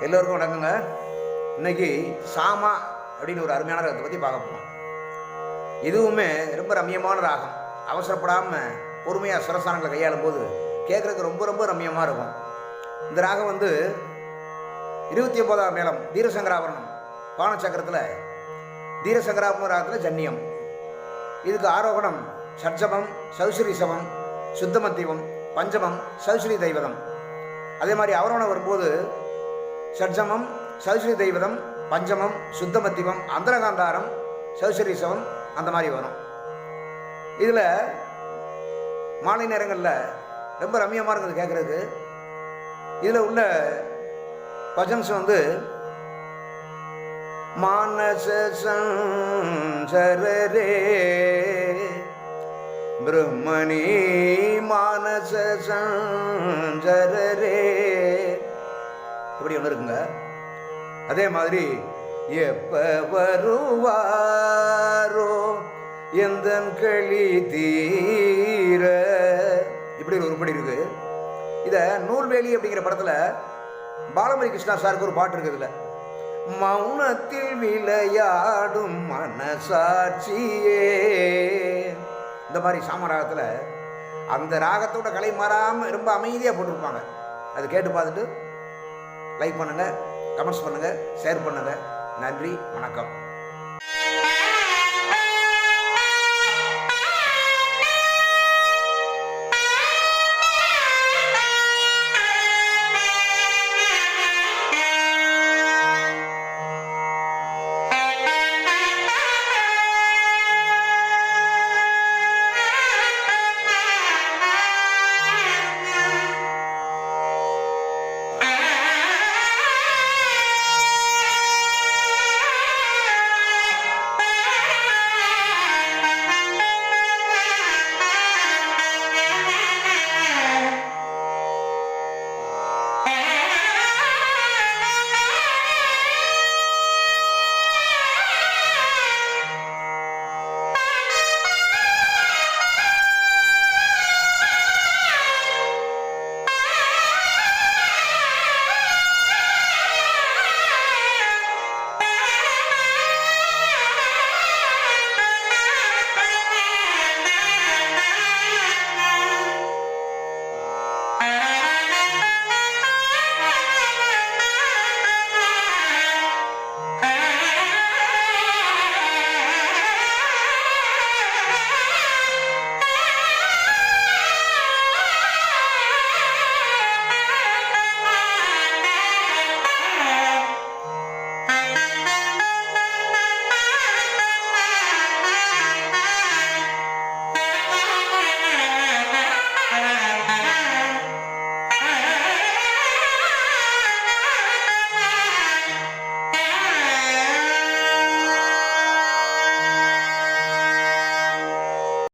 எல்லோருக்கும் வணக்கங்க. இன்னைக்கு சாமா அப்படின்னு ஒரு அருமையான ராகத்தை பற்றி பார்க்க போகிறோம். இதுவுமே ரொம்ப ரம்யமான ராகம். அவசரப்படாமல் பொறுமையாக சுரசானங்களை கையாளும் போது கேட்குறதுக்கு ரொம்ப ரொம்ப ரம்யமாக இருக்கும். இந்த ராகம் 29ஆம் மேளம் தீரசங்கராபரணம் பானச்சக்கரத்தில் தீரசங்கராபரண ராகத்தில் ஜன்னியம். இதுக்கு ஆரோகணம் ஷட்ஜமம், சௌஸ்ரீசவம், சுத்தமத்திவம், பஞ்சமம், சௌஸ்ரீ தெய்வதம். அதே மாதிரி அவரோணம் வரும்போது ஷட்ஜமம், சௌஸ்ரீ தெய்வதம், பஞ்சமம், சுத்தமத்திவம், அந்தரகாந்தாரம், சௌஸ்ரீசவம் அந்த மாதிரி வரும். இதில் மாலை நேரங்களில் ரொம்ப ரம்யமாக இருக்குது கேட்குறதுக்கு. இதில் உள்ள பஜன்ஸ் மானச சஞ்சரரே பிரம்மணி மானச சஞ்சரரே இப்படி ஒன்று இருக்குங்க. அதே மாதிரி எப்ப வருவாரோ எந்த களி தீர இப்படி ஒரு உருப்படி இருக்கு. இதை நூல்வேலி அப்படிங்கிற படத்தில் பாலமணி கிருஷ்ணா சாருக்கு ஒரு பாட்டு இருக்குதுல, மௌனத்தில் விளையாடும் மனசாட்சியே. இந்த மாதிரி சாமராகத்தில் அந்த ராகத்தோட கலை மாறாமல் ரொம்ப அமைதியாக போட்டிருப்பாங்க. அது கேட்டு பார்த்துட்டு லைக் பண்ணுங்கள், கமெண்ட்ஸ் பண்ணுங்கள், ஷேர் பண்ணுங்கள். நன்றி, வணக்கம்.